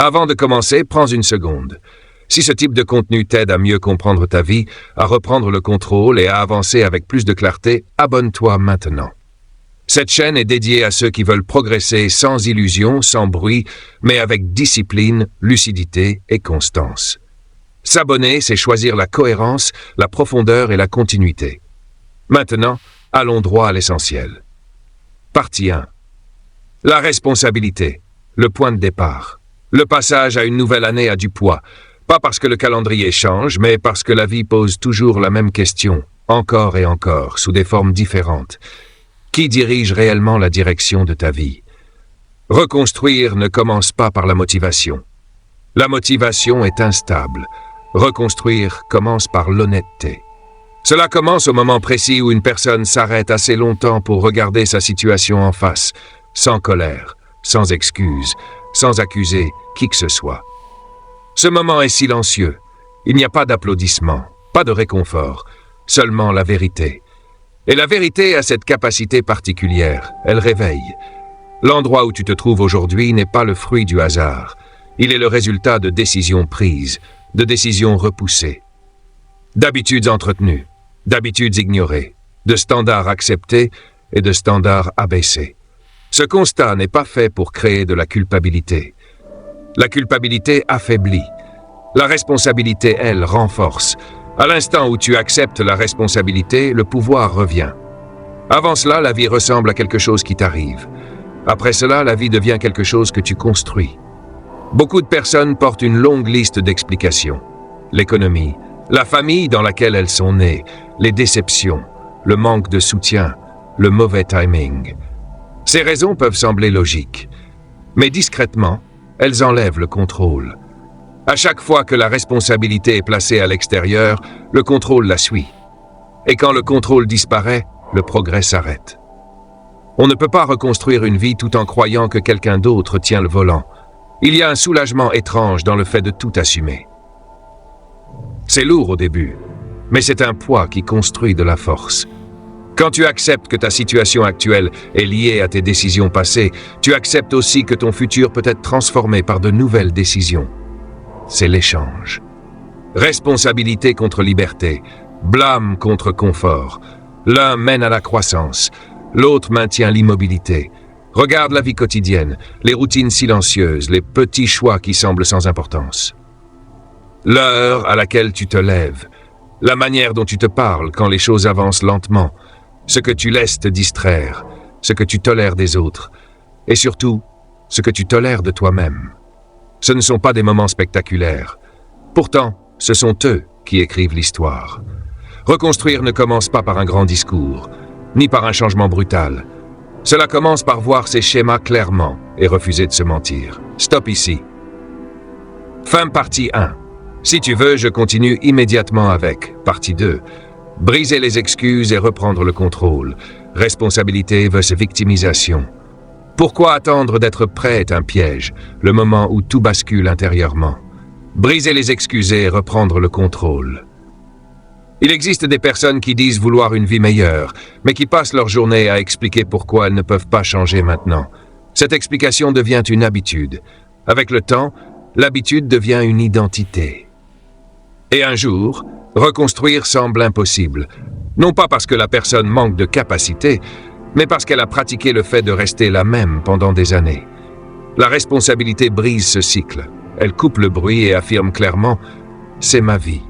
Avant de commencer, prends une seconde. Si ce type de contenu t'aide à mieux comprendre ta vie, à reprendre le contrôle et à avancer avec plus de clarté, abonne-toi maintenant. Cette chaîne est dédiée à ceux qui veulent progresser sans illusion, sans bruit, mais avec discipline, lucidité et constance. S'abonner, c'est choisir la cohérence, la profondeur et la continuité. Maintenant, allons droit à l'essentiel. Partie 1. La responsabilité, le point de départ. Le passage à une nouvelle année a du poids, pas parce que le calendrier change, mais parce que la vie pose toujours la même question, encore et encore, sous des formes différentes. Qui dirige réellement la direction de ta vie? Reconstruire ne commence pas par la motivation. La motivation est instable. Reconstruire commence par l'honnêteté. Cela commence au moment précis où une personne s'arrête assez longtemps pour regarder sa situation en face, sans colère, sans excuse, sans accuser qui que ce soit. Ce moment est silencieux. Il n'y a pas d'applaudissements, pas de réconfort, seulement la vérité. Et la vérité a cette capacité particulière, elle réveille. L'endroit où tu te trouves aujourd'hui n'est pas le fruit du hasard. Il est le résultat de décisions prises, de décisions repoussées, d'habitudes entretenues, d'habitudes ignorées, de standards acceptés et de standards abaissés. Ce constat n'est pas fait pour créer de la culpabilité. La culpabilité affaiblit. La responsabilité, elle, renforce. À l'instant où tu acceptes la responsabilité, le pouvoir revient. Avant cela, la vie ressemble à quelque chose qui t'arrive. Après cela, la vie devient quelque chose que tu construis. Beaucoup de personnes portent une longue liste d'explications. L'économie, la famille dans laquelle elles sont nées, les déceptions, le manque de soutien, le mauvais timing. Ces raisons peuvent sembler logiques, mais discrètement, elles enlèvent le contrôle. À chaque fois que la responsabilité est placée à l'extérieur, le contrôle la suit. Et quand le contrôle disparaît, le progrès s'arrête. On ne peut pas reconstruire une vie tout en croyant que quelqu'un d'autre tient le volant. Il y a un soulagement étrange dans le fait de tout assumer. C'est lourd au début, mais c'est un poids qui construit de la force. Quand tu acceptes que ta situation actuelle est liée à tes décisions passées, tu acceptes aussi que ton futur peut être transformé par de nouvelles décisions. C'est l'échange. Responsabilité contre liberté, blâme contre confort. L'un mène à la croissance, l'autre maintient l'immobilité. Regarde la vie quotidienne, les routines silencieuses, les petits choix qui semblent sans importance. L'heure à laquelle tu te lèves, la manière dont tu te parles quand les choses avancent lentement, ce que tu laisses te distraire, ce que tu tolères des autres, et surtout, ce que tu tolères de toi-même. Ce ne sont pas des moments spectaculaires. Pourtant, ce sont eux qui écrivent l'histoire. Reconstruire ne commence pas par un grand discours, ni par un changement brutal. Cela commence par voir ces schémas clairement et refuser de se mentir. Stop ici. Fin partie 1. Si tu veux, je continue immédiatement avec partie 2. Briser les excuses et reprendre le contrôle. Responsabilité versus victimisation. Pourquoi attendre d'être prêt est un piège, le moment où tout bascule intérieurement. Briser les excuses et reprendre le contrôle. Il existe des personnes qui disent vouloir une vie meilleure, mais qui passent leur journée à expliquer pourquoi elles ne peuvent pas changer maintenant. Cette explication devient une habitude. Avec le temps, l'habitude devient une identité. Et un jour, reconstruire semble impossible. Non pas parce que la personne manque de capacité, mais parce qu'elle a pratiqué le fait de rester la même pendant des années. La responsabilité brise ce cycle. Elle coupe le bruit et affirme clairement « c'est ma vie ».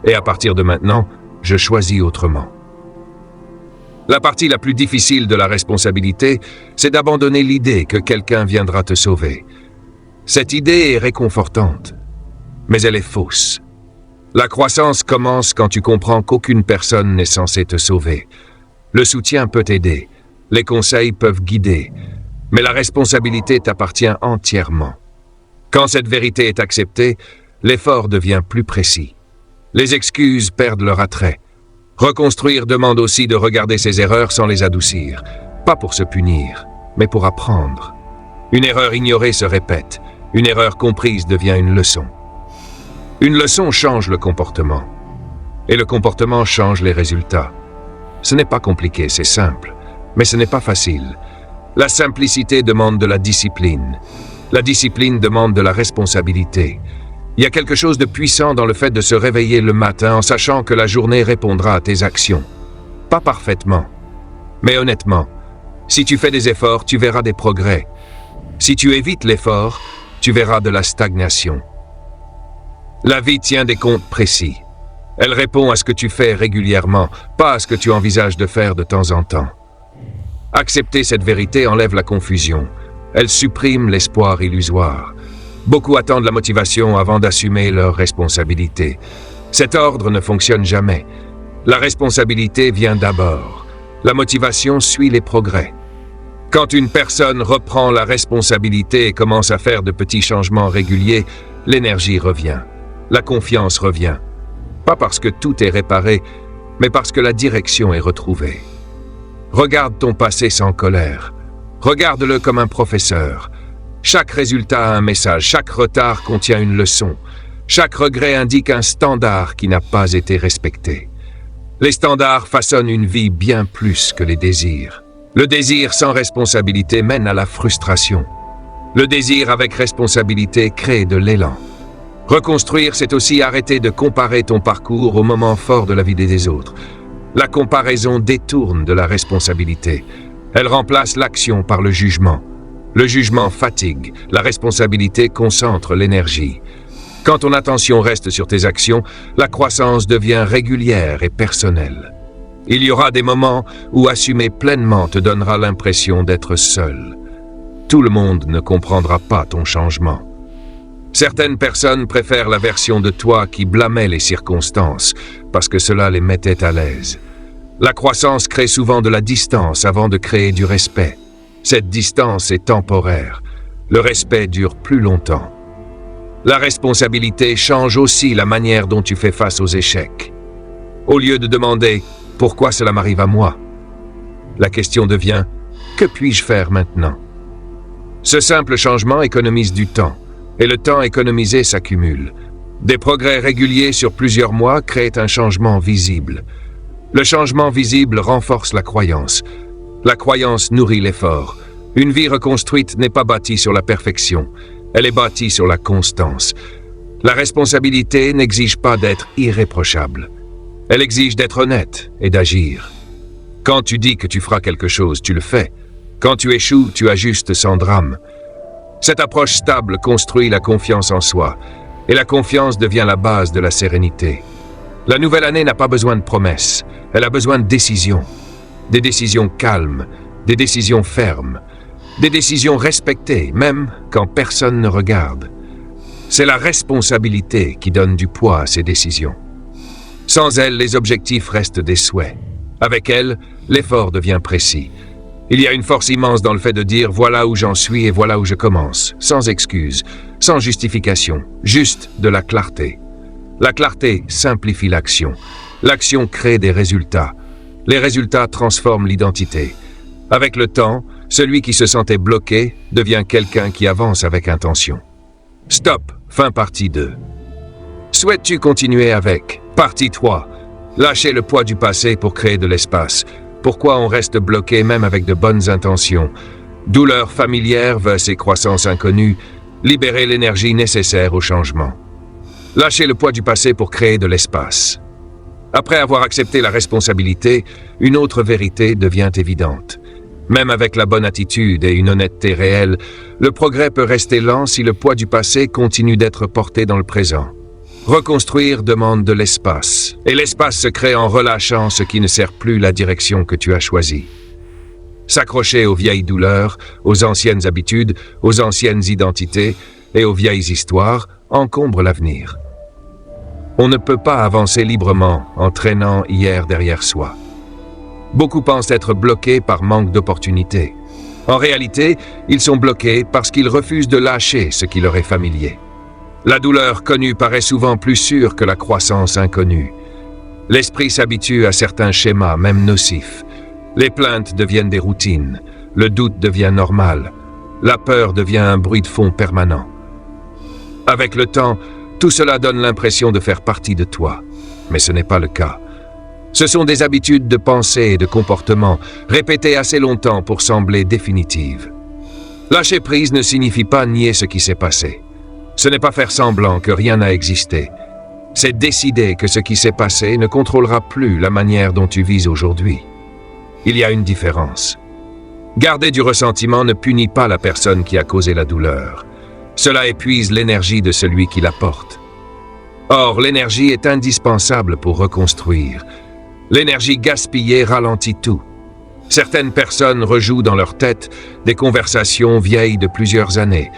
Et à partir de maintenant, je choisis autrement. La partie la plus difficile de la responsabilité, c'est d'abandonner l'idée que quelqu'un viendra te sauver. Cette idée est réconfortante, mais elle est fausse. La croissance commence quand tu comprends qu'aucune personne n'est censée te sauver. Le soutien peut t'aider, les conseils peuvent guider, mais la responsabilité t'appartient entièrement. Quand cette vérité est acceptée, l'effort devient plus précis. Les excuses perdent leur attrait. Reconstruire demande aussi de regarder ses erreurs sans les adoucir, pas pour se punir, mais pour apprendre. Une erreur ignorée se répète, une erreur comprise devient une leçon. Une leçon change le comportement, et le comportement change les résultats. Ce n'est pas compliqué, c'est simple, mais ce n'est pas facile. La simplicité demande de la discipline. La discipline demande de la responsabilité. Il y a quelque chose de puissant dans le fait de se réveiller le matin en sachant que la journée répondra à tes actions. Pas parfaitement, mais honnêtement. Si tu fais des efforts, tu verras des progrès. Si tu évites l'effort, tu verras de la stagnation. La vie tient des comptes précis. Elle répond à ce que tu fais régulièrement, pas à ce que tu envisages de faire de temps en temps. Accepter cette vérité enlève la confusion. Elle supprime l'espoir illusoire. Beaucoup attendent la motivation avant d'assumer leurs responsabilités. Cet ordre ne fonctionne jamais. La responsabilité vient d'abord. La motivation suit les progrès. Quand une personne reprend la responsabilité et commence à faire de petits changements réguliers, l'énergie revient. La confiance revient. Pas parce que tout est réparé, mais parce que la direction est retrouvée. Regarde ton passé sans colère. Regarde-le comme un professeur. Chaque résultat a un message, chaque retard contient une leçon. Chaque regret indique un standard qui n'a pas été respecté. Les standards façonnent une vie bien plus que les désirs. Le désir sans responsabilité mène à la frustration. Le désir avec responsabilité crée de l'élan. Reconstruire, c'est aussi arrêter de comparer ton parcours au moment fort de la vie des autres. La comparaison détourne de la responsabilité. Elle remplace l'action par le jugement. Le jugement fatigue, la responsabilité concentre l'énergie. Quand ton attention reste sur tes actions, la croissance devient régulière et personnelle. Il y aura des moments où assumer pleinement te donnera l'impression d'être seul. Tout le monde ne comprendra pas ton changement. Certaines personnes préfèrent la version de toi qui blâmait les circonstances, parce que cela les mettait à l'aise. La croissance crée souvent de la distance avant de créer du respect. Cette distance est temporaire. Le respect dure plus longtemps. La responsabilité change aussi la manière dont tu fais face aux échecs. Au lieu de demander « Pourquoi cela m'arrive à moi ?», la question devient « Que puis-je faire maintenant ?» Ce simple changement économise du temps, et le temps économisé s'accumule. Des progrès réguliers sur plusieurs mois créent un changement visible. Le changement visible renforce la croyance. La croyance nourrit l'effort. Une vie reconstruite n'est pas bâtie sur la perfection. Elle est bâtie sur la constance. La responsabilité n'exige pas d'être irréprochable. Elle exige d'être honnête et d'agir. Quand tu dis que tu feras quelque chose, tu le fais. Quand tu échoues, tu ajustes sans drame. Cette approche stable construit la confiance en soi, et la confiance devient la base de la sérénité. La nouvelle année n'a pas besoin de promesses, elle a besoin de décisions. Des décisions calmes, des décisions fermes, des décisions respectées, même quand personne ne regarde. C'est la responsabilité qui donne du poids à ces décisions. Sans elle, les objectifs restent des souhaits. Avec elle, l'effort devient précis. Il y a une force immense dans le fait de dire « voilà où j'en suis et voilà où je commence », sans excuse, sans justification, juste de la clarté. La clarté simplifie l'action. L'action crée des résultats. Les résultats transforment l'identité. Avec le temps, celui qui se sentait bloqué devient quelqu'un qui avance avec intention. Stop, fin partie 2. Souhaites-tu continuer avec partie 3? Lâcher le poids du passé pour créer de l'espace. Pourquoi on reste bloqué même avec de bonnes intentions? Douleur familière versus croissance inconnue. Libérer l'énergie nécessaire au changement. Lâcher le poids du passé pour créer de l'espace. Après avoir accepté la responsabilité, une autre vérité devient évidente. Même avec la bonne attitude et une honnêteté réelle, le progrès peut rester lent si le poids du passé continue d'être porté dans le présent. Reconstruire demande de l'espace, et l'espace se crée en relâchant ce qui ne sert plus la direction que tu as choisie. S'accrocher aux vieilles douleurs, aux anciennes habitudes, aux anciennes identités et aux vieilles histoires encombre l'avenir. On ne peut pas avancer librement en traînant hier derrière soi. Beaucoup pensent être bloqués par manque d'opportunités. En réalité, ils sont bloqués parce qu'ils refusent de lâcher ce qui leur est familier. La douleur connue paraît souvent plus sûre que la croissance inconnue. L'esprit s'habitue à certains schémas, même nocifs. Les plaintes deviennent des routines. Le doute devient normal. La peur devient un bruit de fond permanent. Avec le temps, tout cela donne l'impression de faire partie de toi. Mais ce n'est pas le cas. Ce sont des habitudes de pensée et de comportement répétées assez longtemps pour sembler définitives. Lâcher prise ne signifie pas nier ce qui s'est passé. Ce n'est pas faire semblant que rien n'a existé. C'est décider que ce qui s'est passé ne contrôlera plus la manière dont tu vis aujourd'hui. Il y a une différence. Garder du ressentiment ne punit pas la personne qui a causé la douleur. Cela épuise l'énergie de celui qui la porte. Or, l'énergie est indispensable pour reconstruire. L'énergie gaspillée ralentit tout. Certaines personnes rejouent dans leur tête des conversations vieilles de plusieurs années,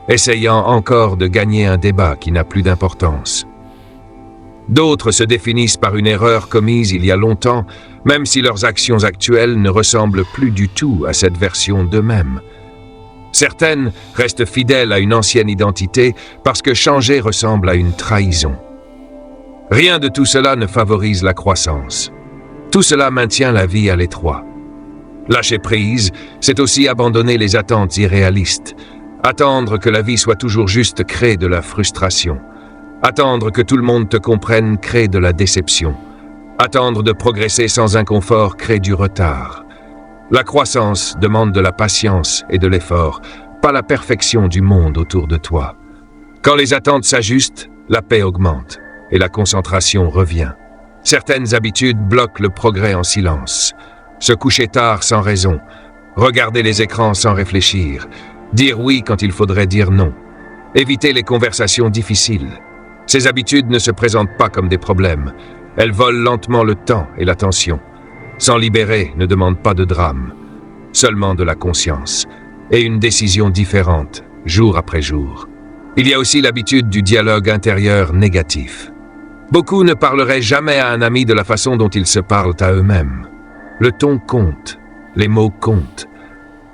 essayant encore de gagner un débat qui n'a plus d'importance. D'autres se définissent par une erreur commise il y a longtemps, même si leurs actions actuelles ne ressemblent plus du tout à cette version d'eux-mêmes. Certaines restent fidèles à une ancienne identité parce que changer ressemble à une trahison. Rien de tout cela ne favorise la croissance. Tout cela maintient la vie à l'étroit. Lâcher prise, c'est aussi abandonner les attentes irréalistes. Attendre que la vie soit toujours juste crée de la frustration. Attendre que tout le monde te comprenne crée de la déception. Attendre de progresser sans inconfort crée du retard. La croissance demande de la patience et de l'effort, pas la perfection du monde autour de toi. Quand les attentes s'ajustent, la paix augmente et la concentration revient. Certaines habitudes bloquent le progrès en silence. Se coucher tard sans raison, regarder les écrans sans réfléchir, dire oui quand il faudrait dire non, éviter les conversations difficiles. Ces habitudes ne se présentent pas comme des problèmes. Elles volent lentement le temps et l'attention. S'en libérer ne demande pas de drame, seulement de la conscience et une décision différente, jour après jour. Il y a aussi l'habitude du dialogue intérieur négatif. Beaucoup ne parleraient jamais à un ami de la façon dont ils se parlent à eux-mêmes. Le ton compte, les mots comptent.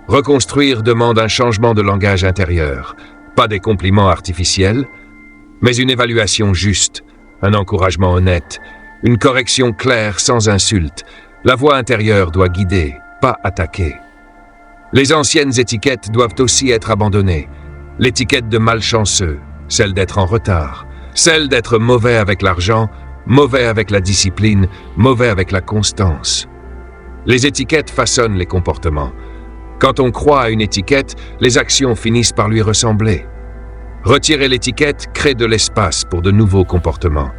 Reconstruire demande un changement de langage intérieur, pas des compliments artificiels, mais une évaluation juste, un encouragement honnête, une correction claire sans insulte. La voix intérieure doit guider, pas attaquer. Les anciennes étiquettes doivent aussi être abandonnées. L'étiquette de malchanceux, celle d'être en retard, celle d'être mauvais avec l'argent, mauvais avec la discipline, mauvais avec la constance. Les étiquettes façonnent les comportements. Quand on croit à une étiquette, les actions finissent par lui ressembler. Retirer l'étiquette crée de l'espace pour de nouveaux comportements.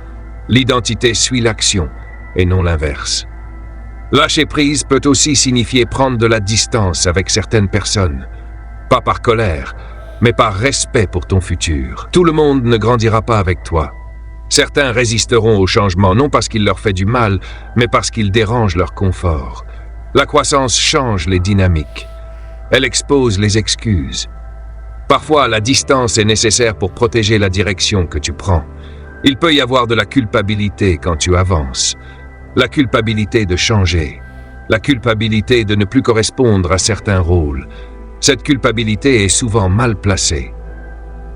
L'identité suit l'action, et non l'inverse. Lâcher prise peut aussi signifier prendre de la distance avec certaines personnes. Pas par colère, mais par respect pour ton futur. Tout le monde ne grandira pas avec toi. Certains résisteront au changement, non parce qu'il leur fait du mal, mais parce qu'il dérange leur confort. La croissance change les dynamiques. Elle expose les excuses. Parfois, la distance est nécessaire pour protéger la direction que tu prends. Il peut y avoir de la culpabilité quand tu avances. La culpabilité de changer. La culpabilité de ne plus correspondre à certains rôles. Cette culpabilité est souvent mal placée.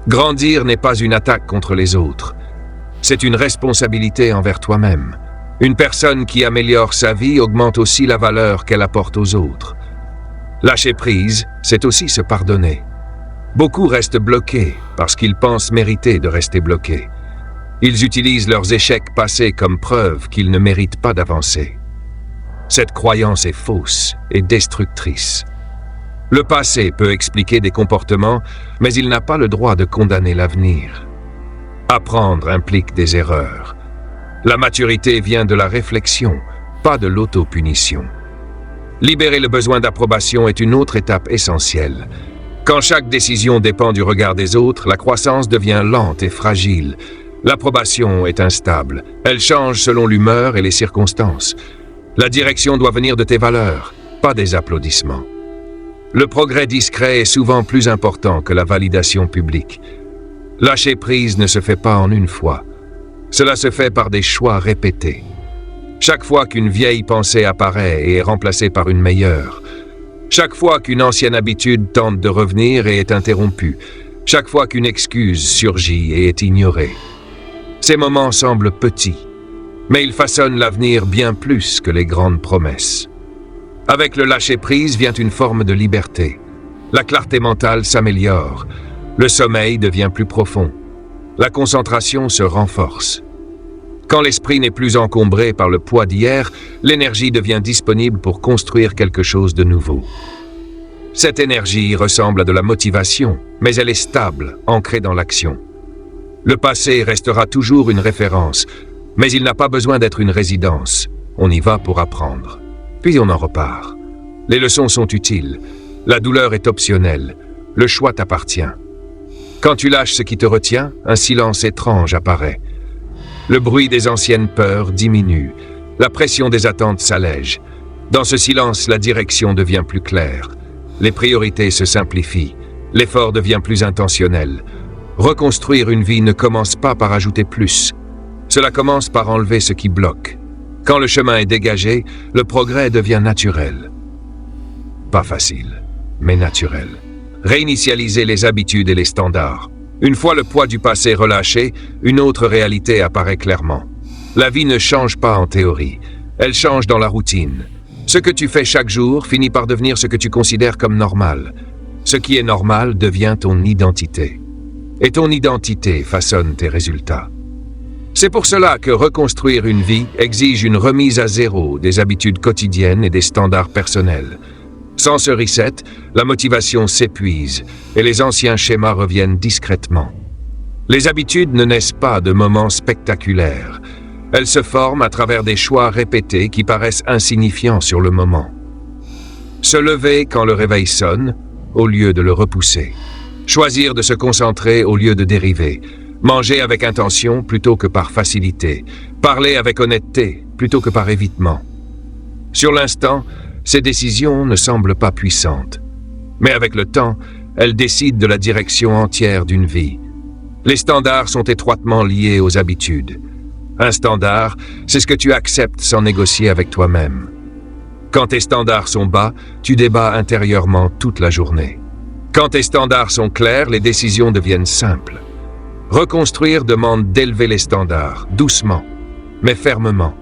Grandir n'est pas une attaque contre les autres. C'est une responsabilité envers toi-même. Une personne qui améliore sa vie augmente aussi la valeur qu'elle apporte aux autres. Lâcher prise, c'est aussi se pardonner. Beaucoup restent bloqués parce qu'ils pensent mériter de rester bloqués. Ils utilisent leurs échecs passés comme preuve qu'ils ne méritent pas d'avancer. Cette croyance est fausse et destructrice. Le passé peut expliquer des comportements, mais il n'a pas le droit de condamner l'avenir. Apprendre implique des erreurs. La maturité vient de la réflexion, pas de l'autopunition. Libérer le besoin d'approbation est une autre étape essentielle. Quand chaque décision dépend du regard des autres, la croissance devient lente et fragile. L'approbation est instable. Elle change selon l'humeur et les circonstances. La direction doit venir de tes valeurs, pas des applaudissements. Le progrès discret est souvent plus important que la validation publique. Lâcher prise ne se fait pas en une fois. Cela se fait par des choix répétés. Chaque fois qu'une vieille pensée apparaît et est remplacée par une meilleure, chaque fois qu'une ancienne habitude tente de revenir et est interrompue, chaque fois qu'une excuse surgit et est ignorée. Ces moments semblent petits, mais ils façonnent l'avenir bien plus que les grandes promesses. Avec le lâcher-prise vient une forme de liberté. La clarté mentale s'améliore, le sommeil devient plus profond, la concentration se renforce. Quand l'esprit n'est plus encombré par le poids d'hier, l'énergie devient disponible pour construire quelque chose de nouveau. Cette énergie ressemble à de la motivation, mais elle est stable, ancrée dans l'action. Le passé restera toujours une référence, mais il n'a pas besoin d'être une résidence. On y va pour apprendre. Puis on en repart. Les leçons sont utiles. La douleur est optionnelle. Le choix t'appartient. Quand tu lâches ce qui te retient, un silence étrange apparaît. Le bruit des anciennes peurs diminue. La pression des attentes s'allège. Dans ce silence, la direction devient plus claire. Les priorités se simplifient. L'effort devient plus intentionnel. Reconstruire une vie ne commence pas par ajouter plus. Cela commence par enlever ce qui bloque. Quand le chemin est dégagé, le progrès devient naturel. Pas facile, mais naturel. Réinitialiser les habitudes et les standards. Une fois le poids du passé relâché, une autre réalité apparaît clairement. La vie ne change pas en théorie. Elle change dans la routine. Ce que tu fais chaque jour finit par devenir ce que tu considères comme normal. Ce qui est normal devient ton identité. Et ton identité façonne tes résultats. C'est pour cela que reconstruire une vie exige une remise à zéro des habitudes quotidiennes et des standards personnels. Sans ce reset, la motivation s'épuise et les anciens schémas reviennent discrètement. Les habitudes ne naissent pas de moments spectaculaires. Elles se forment à travers des choix répétés qui paraissent insignifiants sur le moment. Se lever quand le réveil sonne, au lieu de le repousser. Choisir de se concentrer au lieu de dériver. Manger avec intention plutôt que par facilité. Parler avec honnêteté plutôt que par évitement. Sur l'instant, ces décisions ne semblent pas puissantes. Mais avec le temps, elles décident de la direction entière d'une vie. Les standards sont étroitement liés aux habitudes. Un standard, c'est ce que tu acceptes sans négocier avec toi-même. Quand tes standards sont bas, tu débats intérieurement toute la journée. Quand tes standards sont clairs, les décisions deviennent simples. Reconstruire demande d'élever les standards, doucement, mais fermement.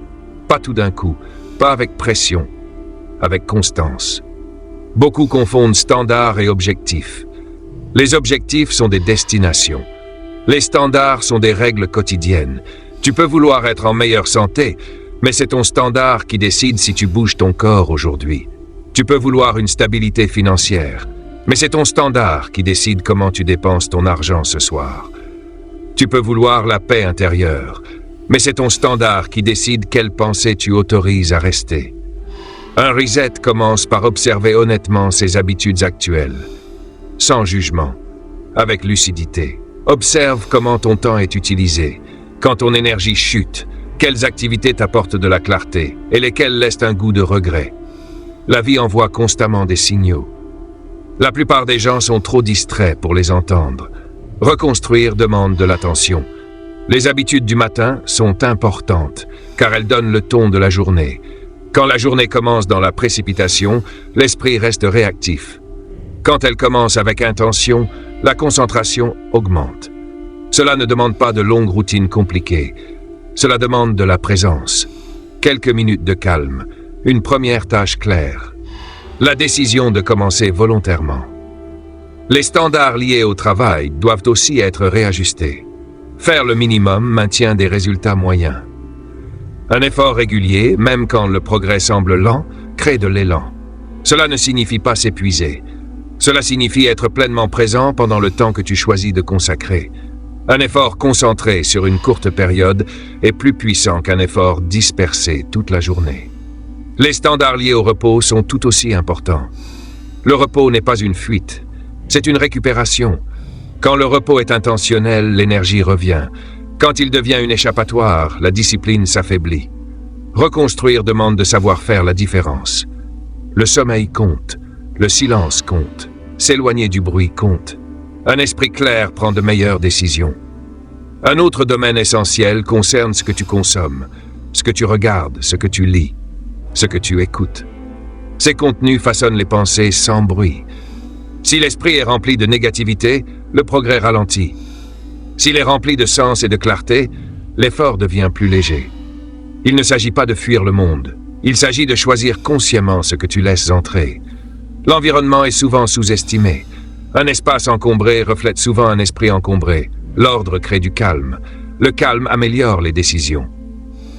Pas tout d'un coup, pas avec pression, avec constance. Beaucoup confondent standards et objectifs. Les objectifs sont des destinations. Les standards sont des règles quotidiennes. Tu peux vouloir être en meilleure santé, mais c'est ton standard qui décide si tu bouges ton corps aujourd'hui. Tu peux vouloir une stabilité financière, mais c'est ton standard qui décide comment tu dépenses ton argent ce soir. Tu peux vouloir la paix intérieure, mais c'est ton standard qui décide quelle pensée tu autorises à rester. Un reset commence par observer honnêtement ses habitudes actuelles, sans jugement, avec lucidité. Observe comment ton temps est utilisé, quand ton énergie chute, quelles activités t'apportent de la clarté et lesquelles laissent un goût de regret. La vie envoie constamment des signaux. La plupart des gens sont trop distraits pour les entendre. Reconstruire demande de l'attention. Les habitudes du matin sont importantes, car elles donnent le ton de la journée. Quand la journée commence dans la précipitation, l'esprit reste réactif. Quand elle commence avec intention, la concentration augmente. Cela ne demande pas de longues routines compliquées. Cela demande de la présence. Quelques minutes de calme, une première tâche claire. La décision de commencer volontairement. Les standards liés au travail doivent aussi être réajustés. Faire le minimum maintient des résultats moyens. Un effort régulier, même quand le progrès semble lent, crée de l'élan. Cela ne signifie pas s'épuiser. Cela signifie être pleinement présent pendant le temps que tu choisis de consacrer. Un effort concentré sur une courte période est plus puissant qu'un effort dispersé toute la journée. Les standards liés au repos sont tout aussi importants. Le repos n'est pas une fuite, c'est une récupération. Quand le repos est intentionnel, l'énergie revient. Quand il devient une échappatoire, la discipline s'affaiblit. Reconstruire demande de savoir faire la différence. Le sommeil compte, le silence compte, s'éloigner du bruit compte. Un esprit clair prend de meilleures décisions. Un autre domaine essentiel concerne ce que tu consommes, ce que tu regardes, ce que tu lis, ce que tu écoutes. Ces contenus façonnent les pensées sans bruit. Si l'esprit est rempli de négativité, le progrès ralentit. S'il est rempli de sens et de clarté, l'effort devient plus léger. Il ne s'agit pas de fuir le monde. Il s'agit de choisir consciemment ce que tu laisses entrer. L'environnement est souvent sous-estimé. Un espace encombré reflète souvent un esprit encombré. L'ordre crée du calme. Le calme améliore les décisions.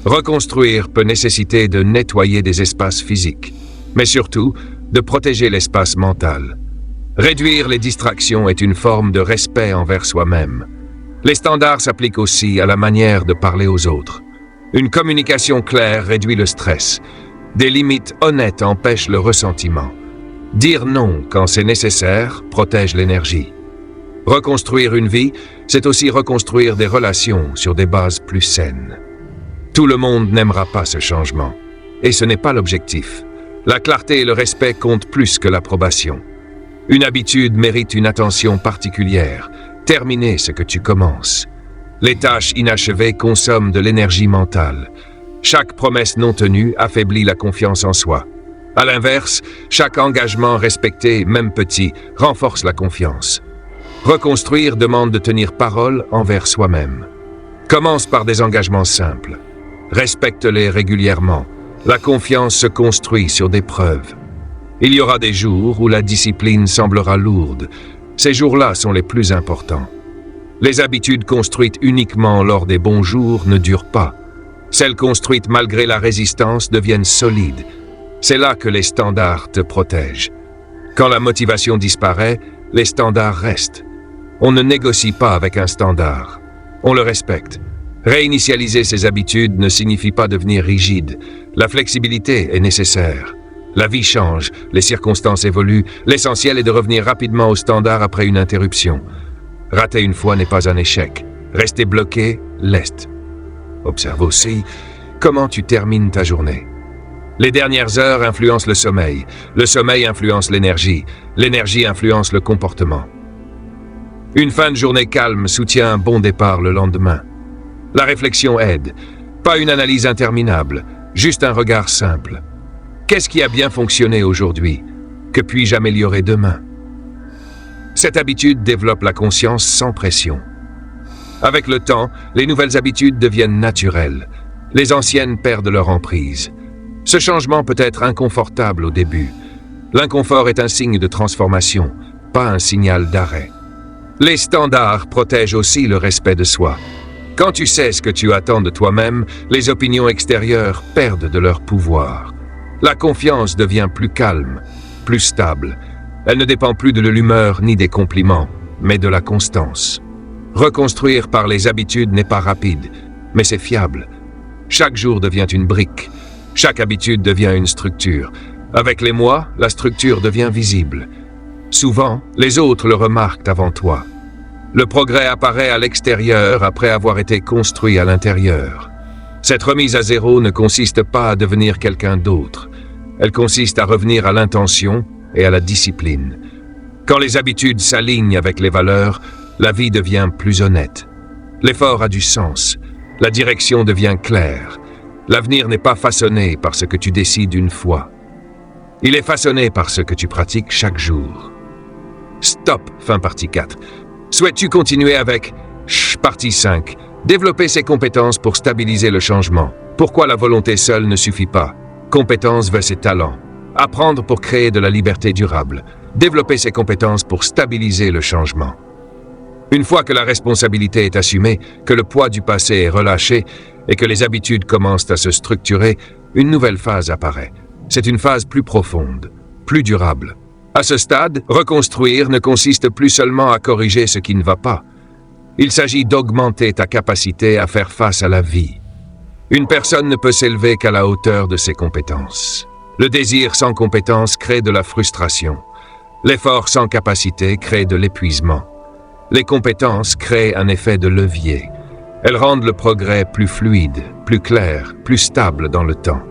Reconstruire peut nécessiter de nettoyer des espaces physiques, mais surtout de protéger l'espace mental. Réduire les distractions est une forme de respect envers soi-même. Les standards s'appliquent aussi à la manière de parler aux autres. Une communication claire réduit le stress. Des limites honnêtes empêchent le ressentiment. Dire non quand c'est nécessaire protège l'énergie. Reconstruire une vie, c'est aussi reconstruire des relations sur des bases plus saines. Tout le monde n'aimera pas ce changement. Et ce n'est pas l'objectif. La clarté et le respect comptent plus que l'approbation. Une habitude mérite une attention particulière. Terminer ce que tu commences. Les tâches inachevées consomment de l'énergie mentale. Chaque promesse non tenue affaiblit la confiance en soi. À l'inverse, chaque engagement respecté, même petit, renforce la confiance. Reconstruire demande de tenir parole envers soi-même. Commence par des engagements simples. Respecte-les régulièrement. La confiance se construit sur des preuves. Il y aura des jours où la discipline semblera lourde. Ces jours-là sont les plus importants. Les habitudes construites uniquement lors des bons jours ne durent pas. Celles construites malgré la résistance deviennent solides. C'est là que les standards te protègent. Quand la motivation disparaît, les standards restent. On ne négocie pas avec un standard. On le respecte. Réinitialiser ses habitudes ne signifie pas devenir rigide. La flexibilité est nécessaire. La vie change, les circonstances évoluent, l'essentiel est de revenir rapidement au standard après une interruption. Rater une fois n'est pas un échec. Rester bloqué l'est. Observe aussi comment tu termines ta journée. Les dernières heures influencent le sommeil influence l'énergie influence le comportement. Une fin de journée calme soutient un bon départ le lendemain. La réflexion aide, pas une analyse interminable, juste un regard simple. Qu'est-ce qui a bien fonctionné aujourd'hui? Que puis-je améliorer demain? Cette habitude développe la conscience sans pression. Avec le temps, les nouvelles habitudes deviennent naturelles. Les anciennes perdent leur emprise. Ce changement peut être inconfortable au début. L'inconfort est un signe de transformation, pas un signal d'arrêt. Les standards protègent aussi le respect de soi. Quand tu sais ce que tu attends de toi-même, les opinions extérieures perdent de leur pouvoir. La confiance devient plus calme, plus stable. Elle ne dépend plus de l'humeur ni des compliments, mais de la constance. Reconstruire par les habitudes n'est pas rapide, mais c'est fiable. Chaque jour devient une brique. Chaque habitude devient une structure. Avec les mois, la structure devient visible. Souvent, les autres le remarquent avant toi. Le progrès apparaît à l'extérieur après avoir été construit à l'intérieur. Cette remise à zéro ne consiste pas à devenir quelqu'un d'autre. Elle consiste à revenir à l'intention et à la discipline. Quand les habitudes s'alignent avec les valeurs, la vie devient plus honnête. L'effort a du sens. La direction devient claire. L'avenir n'est pas façonné par ce que tu décides une fois. Il est façonné par ce que tu pratiques chaque jour. Stop, fin partie 4. Souhaites-tu continuer avec partie 5? Développer ses compétences pour stabiliser le changement. Pourquoi la volonté seule ne suffit pas? Compétences versus talent. Apprendre pour créer de la liberté durable. Développer ses compétences pour stabiliser le changement. Une fois que la responsabilité est assumée, que le poids du passé est relâché et que les habitudes commencent à se structurer, une nouvelle phase apparaît. C'est une phase plus profonde, plus durable. À ce stade, reconstruire ne consiste plus seulement à corriger ce qui ne va pas. Il s'agit d'augmenter ta capacité à faire face à la vie. Une personne ne peut s'élever qu'à la hauteur de ses compétences. Le désir sans compétence crée de la frustration. L'effort sans capacité crée de l'épuisement. Les compétences créent un effet de levier. Elles rendent le progrès plus fluide, plus clair, plus stable dans le temps.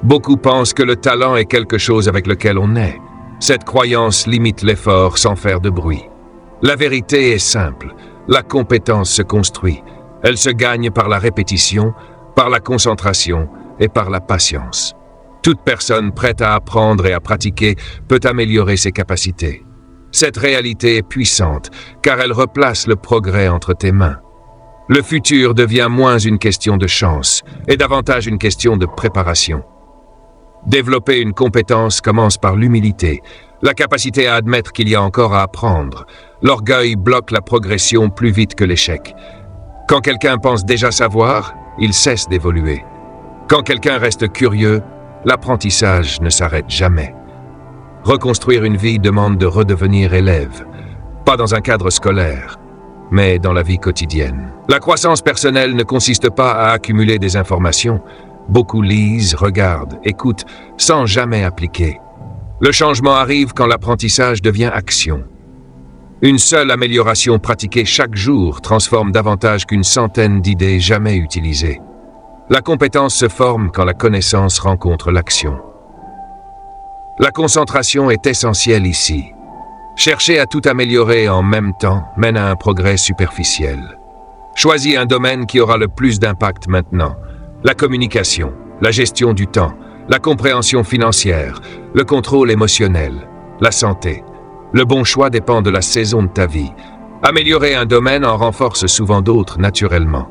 Beaucoup pensent que le talent est quelque chose avec lequel on naît. Cette croyance limite l'effort sans faire de bruit. La vérité est simple. La compétence se construit. Elle se gagne par la répétition, par la concentration et par la patience. Toute personne prête à apprendre et à pratiquer peut améliorer ses capacités. Cette réalité est puissante, car elle replace le progrès entre tes mains. Le futur devient moins une question de chance et davantage une question de préparation. Développer une compétence commence par l'humilité, la capacité à admettre qu'il y a encore à apprendre. L'orgueil bloque la progression plus vite que l'échec. Quand quelqu'un pense déjà savoir, il cesse d'évoluer. Quand quelqu'un reste curieux, l'apprentissage ne s'arrête jamais. Reconstruire une vie demande de redevenir élève, pas dans un cadre scolaire, mais dans la vie quotidienne. La croissance personnelle ne consiste pas à accumuler des informations. Beaucoup lisent, regardent, écoutent, sans jamais appliquer. Le changement arrive quand l'apprentissage devient action. Une seule amélioration pratiquée chaque jour transforme davantage qu'une centaine d'idées jamais utilisées. La compétence se forme quand la connaissance rencontre l'action. La concentration est essentielle ici. Chercher à tout améliorer en même temps mène à un progrès superficiel. Choisis un domaine qui aura le plus d'impact maintenant. La communication, la gestion du temps, la compréhension financière, le contrôle émotionnel, la santé. Le bon choix dépend de la saison de ta vie. Améliorer un domaine en renforce souvent d'autres naturellement.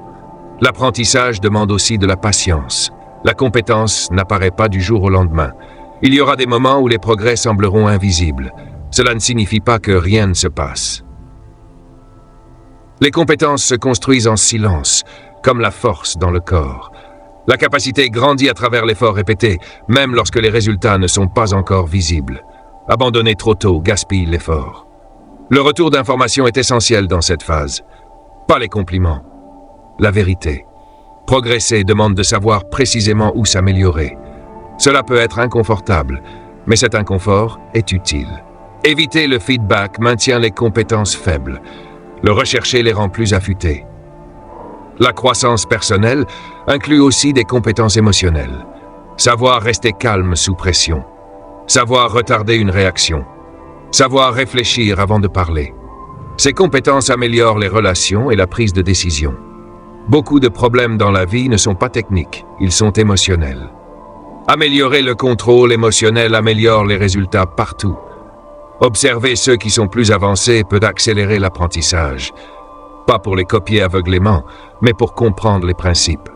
L'apprentissage demande aussi de la patience. La compétence n'apparaît pas du jour au lendemain. Il y aura des moments où les progrès sembleront invisibles. Cela ne signifie pas que rien ne se passe. Les compétences se construisent en silence, comme la force dans le corps. La capacité grandit à travers l'effort répété, même lorsque les résultats ne sont pas encore visibles. Abandonner trop tôt gaspille l'effort. Le retour d'information est essentiel dans cette phase. Pas les compliments. La vérité. Progresser demande de savoir précisément où s'améliorer. Cela peut être inconfortable, mais cet inconfort est utile. Éviter le feedback maintient les compétences faibles. Le rechercher les rend plus affûtés. La croissance personnelle inclut aussi des compétences émotionnelles. Savoir rester calme sous pression. Savoir retarder une réaction. Savoir réfléchir avant de parler. Ces compétences améliorent les relations et la prise de décision. Beaucoup de problèmes dans la vie ne sont pas techniques, ils sont émotionnels. Améliorer le contrôle émotionnel améliore les résultats partout. Observer ceux qui sont plus avancés peut accélérer l'apprentissage. Pas pour les copier aveuglément, mais pour comprendre les principes.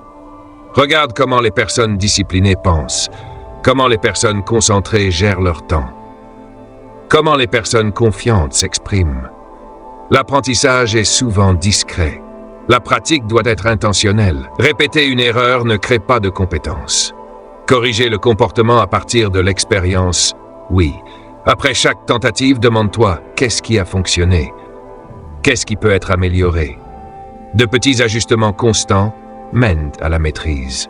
Regarde comment les personnes disciplinées pensent, comment les personnes concentrées gèrent leur temps, comment les personnes confiantes s'expriment. L'apprentissage est souvent discret. La pratique doit être intentionnelle. Répéter une erreur ne crée pas de compétence. Corriger le comportement à partir de l'expérience, oui. Après chaque tentative, demande-toi qu'est-ce qui a fonctionné, qu'est-ce qui peut être amélioré. De petits ajustements constants mènent à la maîtrise.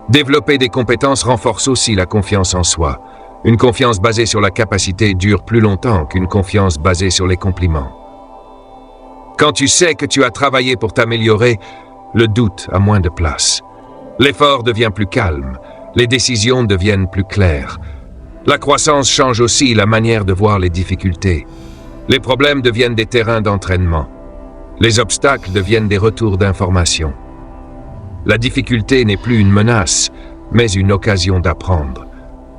Développer des compétences renforce aussi la confiance en soi. Une confiance basée sur la capacité dure plus longtemps qu'une confiance basée sur les compliments. Quand tu sais que tu as travaillé pour t'améliorer, le doute a moins de place. L'effort devient plus calme, les décisions deviennent plus claires. La croissance change aussi la manière de voir les difficultés. Les problèmes deviennent des terrains d'entraînement. Les obstacles deviennent des retours d'information. La difficulté n'est plus une menace, mais une occasion d'apprendre.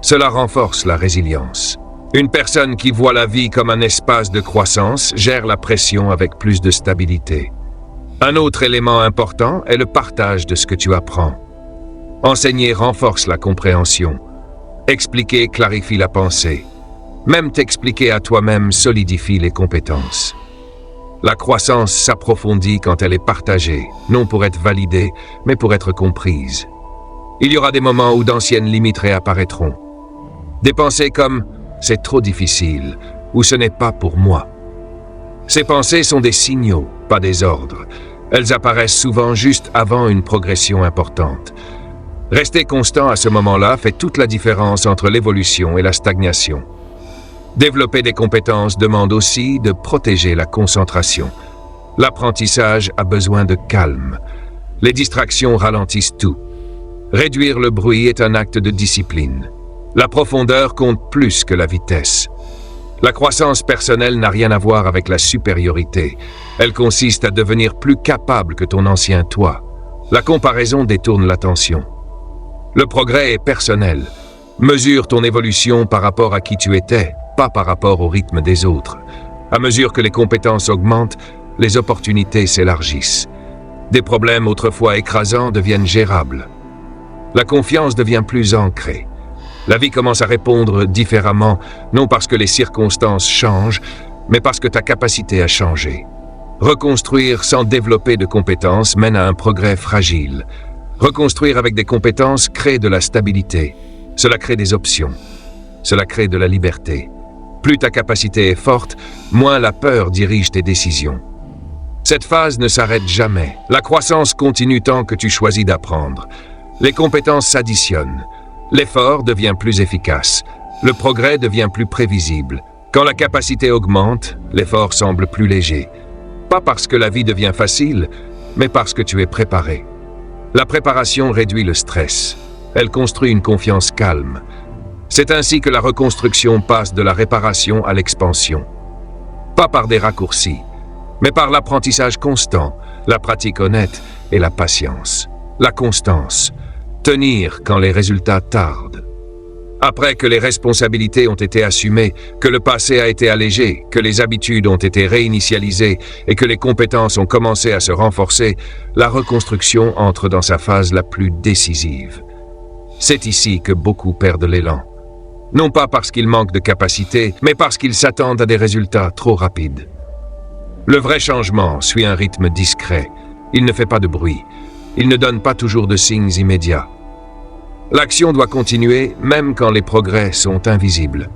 Cela renforce la résilience. Une personne qui voit la vie comme un espace de croissance gère la pression avec plus de stabilité. Un autre élément important est le partage de ce que tu apprends. Enseigner renforce la compréhension. Expliquer clarifie la pensée. Même t'expliquer à toi-même solidifie les compétences. La croissance s'approfondit quand elle est partagée, non pour être validée, mais pour être comprise. Il y aura des moments où d'anciennes limites réapparaîtront. Des pensées comme « c'est trop difficile » ou « ce n'est pas pour moi ». Ces pensées sont des signaux, pas des ordres. Elles apparaissent souvent juste avant une progression importante. Rester constant à ce moment-là fait toute la différence entre l'évolution et la stagnation. Développer des compétences demande aussi de protéger la concentration. L'apprentissage a besoin de calme. Les distractions ralentissent tout. Réduire le bruit est un acte de discipline. La profondeur compte plus que la vitesse. La croissance personnelle n'a rien à voir avec la supériorité. Elle consiste à devenir plus capable que ton ancien toi. La comparaison détourne l'attention. Le progrès est personnel. Mesure ton évolution par rapport à qui tu étais, pas par rapport au rythme des autres. À mesure que les compétences augmentent, les opportunités s'élargissent. Des problèmes autrefois écrasants deviennent gérables. La confiance devient plus ancrée. La vie commence à répondre différemment, non parce que les circonstances changent, mais parce que ta capacité a changé. Reconstruire sans développer de compétences mène à un progrès fragile. Reconstruire avec des compétences crée de la stabilité. Cela crée des options. Cela crée de la liberté. Plus ta capacité est forte, moins la peur dirige tes décisions. Cette phase ne s'arrête jamais. La croissance continue tant que tu choisis d'apprendre. Les compétences s'additionnent. L'effort devient plus efficace. Le progrès devient plus prévisible. Quand la capacité augmente, l'effort semble plus léger. Pas parce que la vie devient facile, mais parce que tu es préparé. La préparation réduit le stress. Elle construit une confiance calme. C'est ainsi que la reconstruction passe de la réparation à l'expansion. Pas par des raccourcis, mais par l'apprentissage constant, la pratique honnête et la patience. La constance. Tenir quand les résultats tardent. Après que les responsabilités ont été assumées, que le passé a été allégé, que les habitudes ont été réinitialisées et que les compétences ont commencé à se renforcer, la reconstruction entre dans sa phase la plus décisive. C'est ici que beaucoup perdent l'élan. Non pas parce qu'ils manquent de capacité, mais parce qu'ils s'attendent à des résultats trop rapides. Le vrai changement suit un rythme discret. Il ne fait pas de bruit. Il ne donne pas toujours de signes immédiats. L'action doit continuer même quand les progrès sont invisibles.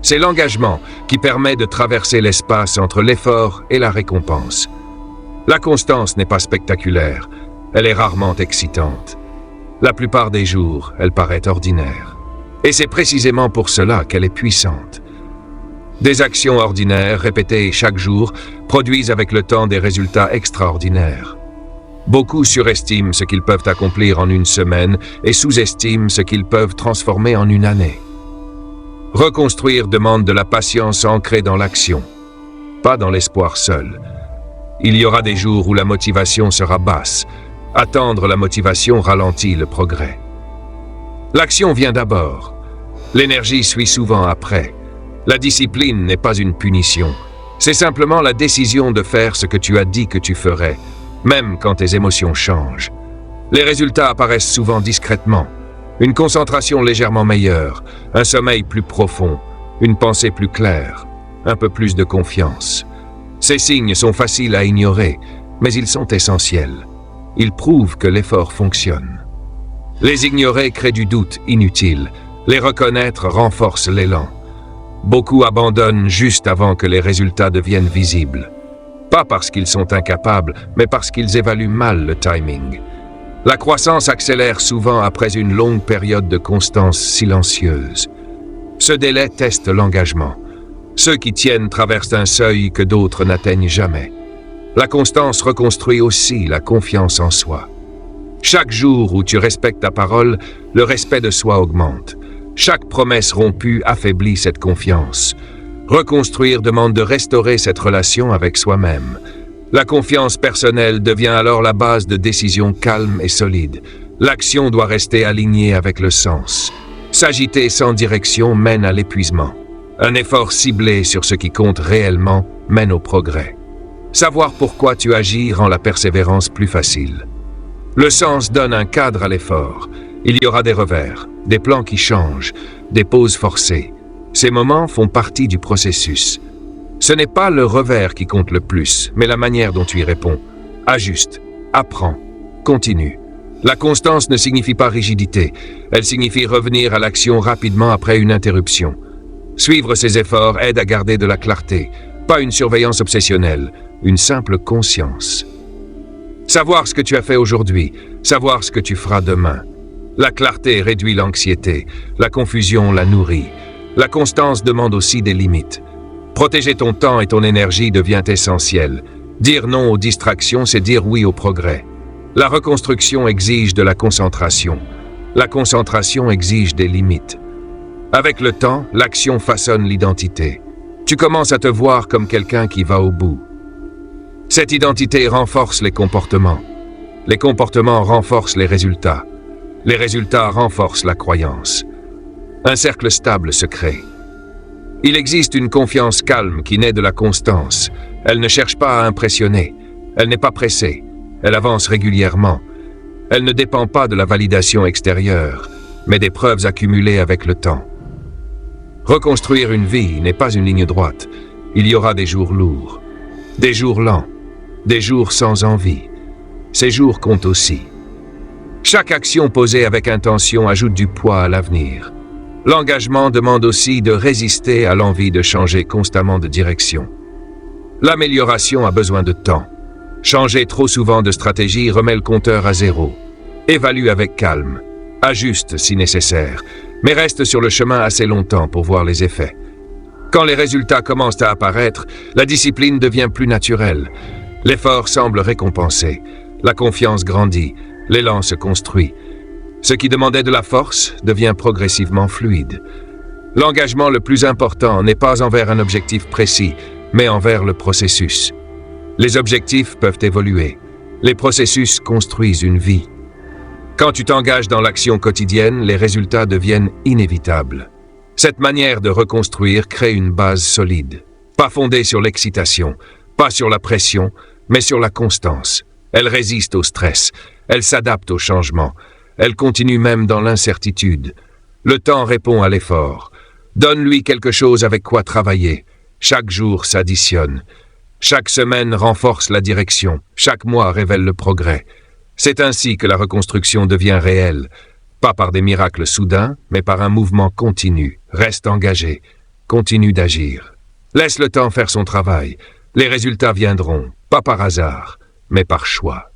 C'est l'engagement qui permet de traverser l'espace entre l'effort et la récompense. La constance n'est pas spectaculaire, elle est rarement excitante. La plupart des jours, elle paraît ordinaire. Et c'est précisément pour cela qu'elle est puissante. Des actions ordinaires répétées chaque jour produisent avec le temps des résultats extraordinaires. Beaucoup surestiment ce qu'ils peuvent accomplir en une semaine et sous-estiment ce qu'ils peuvent transformer en une année. Reconstruire demande de la patience ancrée dans l'action, pas dans l'espoir seul. Il y aura des jours où la motivation sera basse. Attendre la motivation ralentit le progrès. L'action vient d'abord. L'énergie suit souvent après. La discipline n'est pas une punition. C'est simplement la décision de faire ce que tu as dit que tu ferais, même quand tes émotions changent. Les résultats apparaissent souvent discrètement. Une concentration légèrement meilleure, un sommeil plus profond, une pensée plus claire, un peu plus de confiance. Ces signes sont faciles à ignorer, mais ils sont essentiels. Ils prouvent que l'effort fonctionne. Les ignorer crée du doute inutile. Les reconnaître renforce l'élan. Beaucoup abandonnent juste avant que les résultats deviennent visibles. Pas parce qu'ils sont incapables, mais parce qu'ils évaluent mal le timing. La croissance accélère souvent après une longue période de constance silencieuse. Ce délai teste l'engagement. Ceux qui tiennent traversent un seuil que d'autres n'atteignent jamais. La constance reconstruit aussi la confiance en soi. Chaque jour où tu respectes ta parole, le respect de soi augmente. Chaque promesse rompue affaiblit cette confiance. Reconstruire demande de restaurer cette relation avec soi-même. La confiance personnelle devient alors la base de décisions calmes et solides. L'action doit rester alignée avec le sens. S'agiter sans direction mène à l'épuisement. Un effort ciblé sur ce qui compte réellement mène au progrès. Savoir pourquoi tu agis rend la persévérance plus facile. Le sens donne un cadre à l'effort. Il y aura des revers, des plans qui changent, des pauses forcées. Ces moments font partie du processus. Ce n'est pas le revers qui compte le plus, mais la manière dont tu y réponds. Ajuste, apprends, continue. La constance ne signifie pas rigidité, elle signifie revenir à l'action rapidement après une interruption. Suivre ces efforts aide à garder de la clarté, pas une surveillance obsessionnelle, une simple conscience. Savoir ce que tu as fait aujourd'hui, savoir ce que tu feras demain. La clarté réduit l'anxiété, la confusion la nourrit. La constance demande aussi des limites. Protéger ton temps et ton énergie devient essentiel. Dire non aux distractions, c'est dire oui au progrès. La reconstruction exige de la concentration. La concentration exige des limites. Avec le temps, l'action façonne l'identité. Tu commences à te voir comme quelqu'un qui va au bout. Cette identité renforce les comportements. Les comportements renforcent les résultats. Les résultats renforcent la croyance. Un cercle stable se crée. Il existe une confiance calme qui naît de la constance. Elle ne cherche pas à impressionner. Elle n'est pas pressée. Elle avance régulièrement. Elle ne dépend pas de la validation extérieure, mais des preuves accumulées avec le temps. Reconstruire une vie n'est pas une ligne droite. Il y aura des jours lourds, des jours lents, des jours sans envie. Ces jours comptent aussi. Chaque action posée avec intention ajoute du poids à l'avenir. L'engagement demande aussi de résister à l'envie de changer constamment de direction. L'amélioration a besoin de temps. Changer trop souvent de stratégie remet le compteur à zéro. Évalue avec calme. Ajuste si nécessaire, mais reste sur le chemin assez longtemps pour voir les effets. Quand les résultats commencent à apparaître, la discipline devient plus naturelle. L'effort semble récompensé. La confiance grandit. L'élan se construit. Ce qui demandait de la force devient progressivement fluide. L'engagement le plus important n'est pas envers un objectif précis, mais envers le processus. Les objectifs peuvent évoluer. Les processus construisent une vie. Quand tu t'engages dans l'action quotidienne, les résultats deviennent inévitables. Cette manière de reconstruire crée une base solide, pas fondée sur l'excitation, pas sur la pression, mais sur la constance. Elle résiste au stress, elle s'adapte au changement, elle continue même dans l'incertitude. Le temps répond à l'effort. Donne-lui quelque chose avec quoi travailler. Chaque jour s'additionne. Chaque semaine renforce la direction. Chaque mois révèle le progrès. C'est ainsi que la reconstruction devient réelle. Pas par des miracles soudains, mais par un mouvement continu. Reste engagé. Continue d'agir. Laisse le temps faire son travail. Les résultats viendront, pas par hasard, mais par choix.